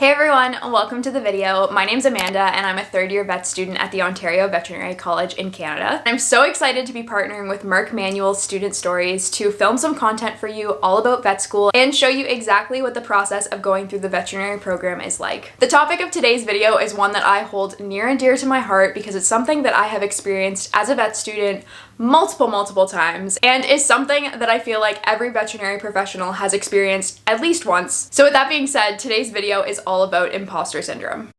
Hey everyone, welcome to the video. My name's Amanda and I'm a third-year vet student at the Ontario Veterinary College in Canada. I'm so excited to be partnering with Merck Manuals Student Stories to film some content for you all about vet school and show you exactly what the process of going through the veterinary program is like. The topic of today's video is one that I hold near and dear to my heart because it's something that I have experienced as a vet student multiple times and is something that I feel like every veterinary professional has experienced at least once. So with that being said, today's video is all about imposter syndrome.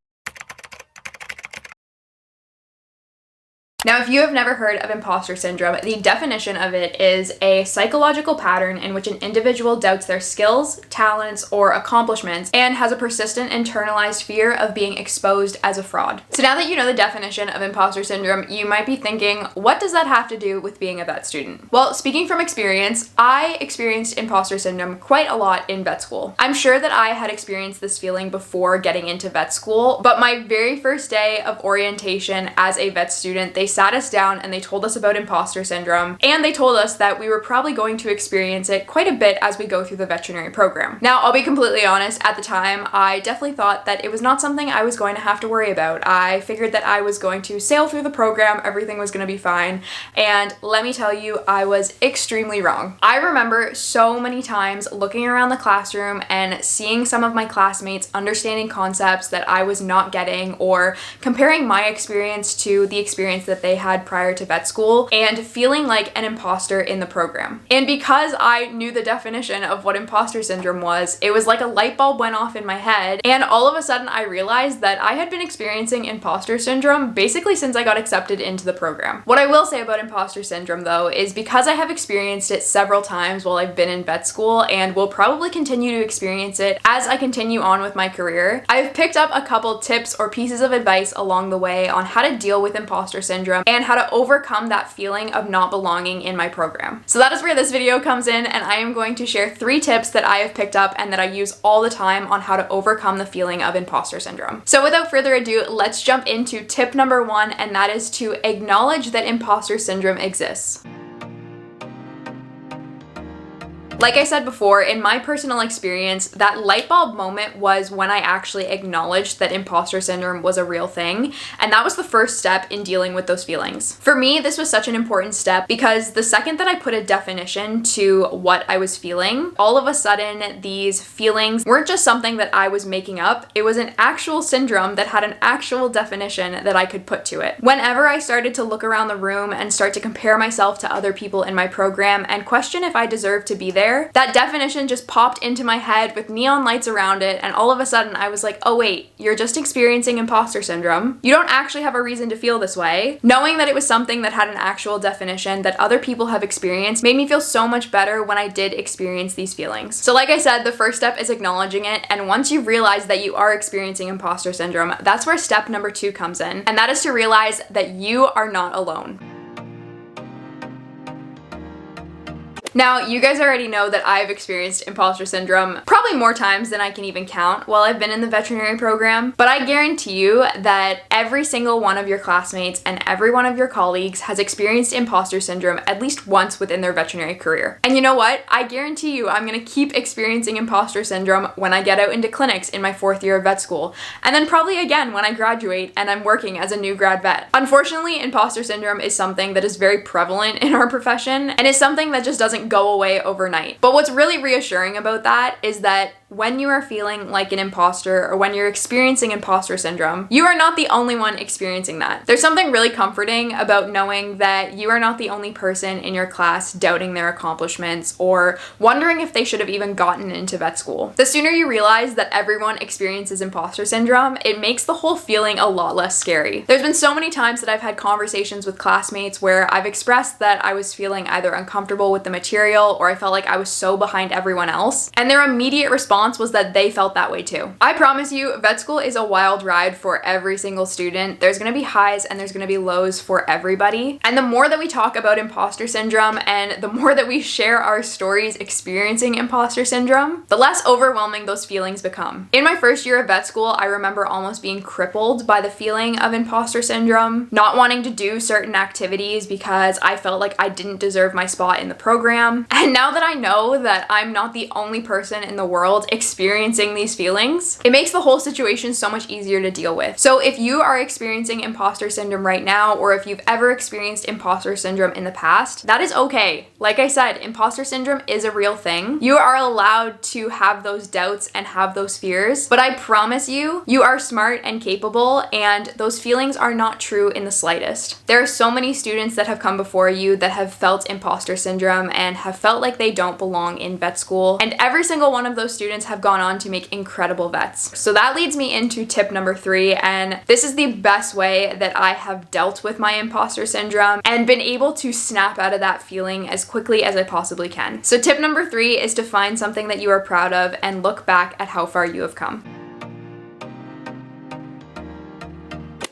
Now, if you have never heard of imposter syndrome, the definition of it is a psychological pattern in which an individual doubts their skills, talents, or accomplishments and has a persistent internalized fear of being exposed as a fraud. So now that you know the definition of imposter syndrome, you might be thinking, what does that have to do with being a vet student? Well, speaking from experience, I experienced imposter syndrome quite a lot in vet school. I'm sure that I had experienced this feeling before getting into vet school, but my very first day of orientation as a vet student, they sat us down and they told us about imposter syndrome, and they told us that we were probably going to experience it quite a bit as we go through the veterinary program. Now, I'll be completely honest, at the time, I definitely thought that it was not something I was going to have to worry about. I figured that I was going to sail through the program, everything was going to be fine, and let me tell you, I was extremely wrong. I remember so many times looking around the classroom and seeing some of my classmates understanding concepts that I was not getting, or comparing my experience to the experience that they had prior to vet school and feeling like an imposter in the program. And because I knew the definition of what imposter syndrome was, it was like a light bulb went off in my head, and all of a sudden I realized that I had been experiencing imposter syndrome basically since I got accepted into the program. What I will say about imposter syndrome though is because I have experienced it several times while I've been in vet school and will probably continue to experience it as I continue on with my career, I've picked up a couple tips or pieces of advice along the way on how to deal with imposter syndrome and how to overcome that feeling of not belonging in my program. So that is where this video comes in, and I am going to share 3 tips that I have picked up and that I use all the time on how to overcome the feeling of imposter syndrome. So without further ado, let's jump into tip number 1, and that is to acknowledge that imposter syndrome exists. Like I said before, in my personal experience, that light bulb moment was when I actually acknowledged that imposter syndrome was a real thing, and that was the first step in dealing with those feelings. For me, this was such an important step because the second that I put a definition to what I was feeling, all of a sudden these feelings weren't just something that I was making up, it was an actual syndrome that had an actual definition that I could put to it. Whenever I started to look around the room and start to compare myself to other people in my program and question if I deserved to be there, that definition just popped into my head with neon lights around it, and all of a sudden I was like, oh wait, you're just experiencing imposter syndrome. You don't actually have a reason to feel this way. Knowing that it was something that had an actual definition that other people have experienced made me feel so much better when I did experience these feelings. So like I said, the first step is acknowledging it, and once you realize that you are experiencing imposter syndrome, that's where step number 2 comes in, and that is to realize that you are not alone. Now, you guys already know that I've experienced imposter syndrome probably more times than I can even count while I've been in the veterinary program, but I guarantee you that every single one of your classmates and every one of your colleagues has experienced imposter syndrome at least once within their veterinary career. And you know what? I guarantee you I'm gonna keep experiencing imposter syndrome when I get out into clinics in my 4th year of vet school, and then probably again when I graduate and I'm working as a new grad vet. Unfortunately, imposter syndrome is something that is very prevalent in our profession, and is something that just doesn't go away overnight. But what's really reassuring about that is that when you are feeling like an imposter or when you're experiencing imposter syndrome, you are not the only one experiencing that. There's something really comforting about knowing that you are not the only person in your class doubting their accomplishments or wondering if they should have even gotten into vet school. The sooner you realize that everyone experiences imposter syndrome, it makes the whole feeling a lot less scary. There's been so many times that I've had conversations with classmates where I've expressed that I was feeling either uncomfortable with the material or I felt like I was so behind everyone else, and their immediate response was that they felt that way too. I promise you, vet school is a wild ride for every single student. There's gonna be highs and there's gonna be lows for everybody. And the more that we talk about imposter syndrome and the more that we share our stories experiencing imposter syndrome, the less overwhelming those feelings become. In my first year of vet school, I remember almost being crippled by the feeling of imposter syndrome, not wanting to do certain activities because I felt like I didn't deserve my spot in the program. And now that I know that I'm not the only person in the world experiencing these feelings, it makes the whole situation so much easier to deal with. So if you are experiencing imposter syndrome right now, or if you've ever experienced imposter syndrome in the past, that is okay. Like I said, imposter syndrome is a real thing. You are allowed to have those doubts and have those fears, but I promise you, you are smart and capable, and those feelings are not true in the slightest. There are so many students that have come before you that have felt imposter syndrome and have felt like they don't belong in vet school, and every single one of those students have gone on to make incredible vets. So that leads me into tip number 3, and this is the best way that I have dealt with my imposter syndrome and been able to snap out of that feeling as quickly as I possibly can. So tip number 3 is to find something that you are proud of and look back at how far you have come.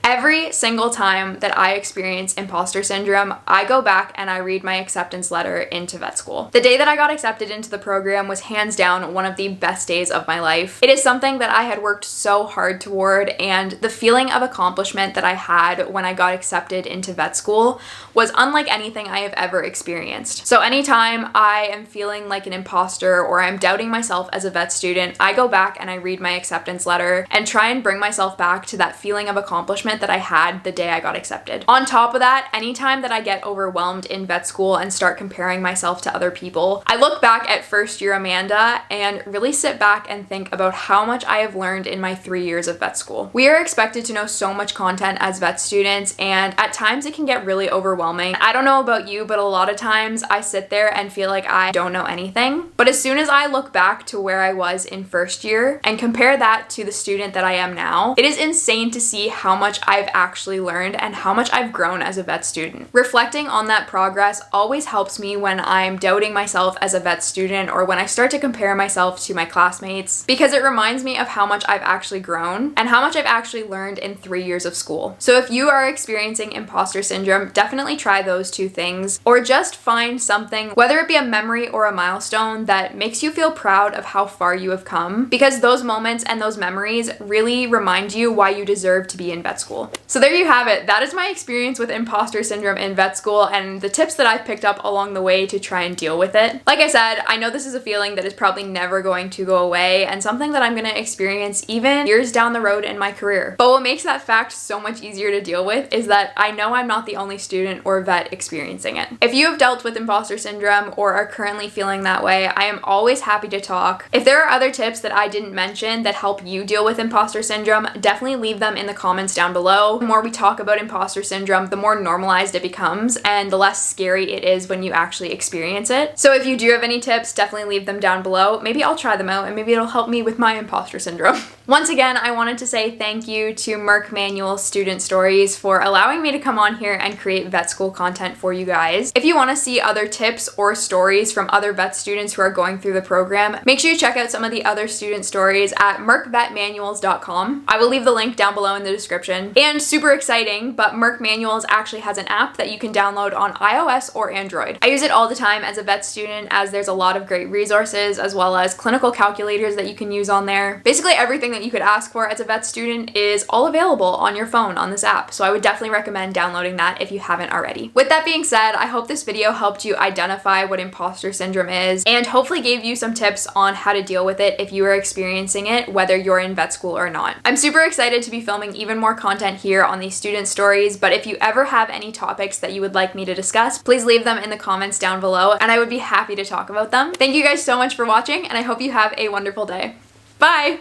Every single time that I experience imposter syndrome, I go back and I read my acceptance letter into vet school. The day that I got accepted into the program was hands down one of the best days of my life. It is something that I had worked so hard toward, and the feeling of accomplishment that I had when I got accepted into vet school was unlike anything I have ever experienced. So anytime I am feeling like an imposter or I'm doubting myself as a vet student, I go back and I read my acceptance letter and try and bring myself back to that feeling of accomplishment that I had the day I got accepted. On top of that, anytime that I get overwhelmed in vet school and start comparing myself to other people, I look back at first year Amanda and really sit back and think about how much I have learned in my 3 years of vet school. We are expected to know so much content as vet students, and at times it can get really overwhelming. I don't know about you, but a lot of times I sit there and feel like I don't know anything. But as soon as I look back to where I was in first year and compare that to the student that I am now, it is insane to see how much I've actually learned and how much I've grown as a vet student. Reflecting on that progress always helps me when I'm doubting myself as a vet student or when I start to compare myself to my classmates, because it reminds me of how much I've actually grown and how much I've actually learned in 3 years of school. So if you are experiencing imposter syndrome, definitely try those 2 things, or just find something, whether it be a memory or a milestone, that makes you feel proud of how far you have come, because those moments and those memories really remind you why you deserve to be in vet school. So there you have it. That is my experience with imposter syndrome in vet school and the tips that I've picked up along the way to try and deal with it. Like I said, I know this is a feeling that is probably never going to go away and something that I'm going to experience even years down the road in my career. But what makes that fact so much easier to deal with is that I know I'm not the only student or vet experiencing it. If you have dealt with imposter syndrome or are currently feeling that way, I am always happy to talk. If there are other tips that I didn't mention that help you deal with imposter syndrome, definitely leave them in the comments down below. The more we talk about imposter syndrome, the more normalized it becomes and the less scary it is when you actually experience it. So if you do have any tips, definitely leave them down below. Maybe I'll try them out and maybe it'll help me with my imposter syndrome. Once again, I wanted to say thank you to Merck Manuals Student Stories for allowing me to come on here and create vet school content for you guys. If you want to see other tips or stories from other vet students who are going through the program, make sure you check out some of the other student stories at merckvetmanuals.com. I will leave the link down below in the description. And super exciting, but Merck Manuals actually has an app that you can download on iOS or Android. I use it all the time as a vet student, as there's a lot of great resources as well as clinical calculators that you can use on there. Basically everything that you could ask for as a vet student is all available on your phone on this app, so I would definitely recommend downloading that if you haven't already. With that being said, I hope this video helped you identify what imposter syndrome is and hopefully gave you some tips on how to deal with it if you are experiencing it, whether you're in vet school or not. I'm super excited to be filming even more content here on these student stories, but if you ever have any topics that you would like me to discuss, please leave them in the comments down below and I would be happy to talk about them. Thank you guys so much for watching and I hope you have a wonderful day. Bye!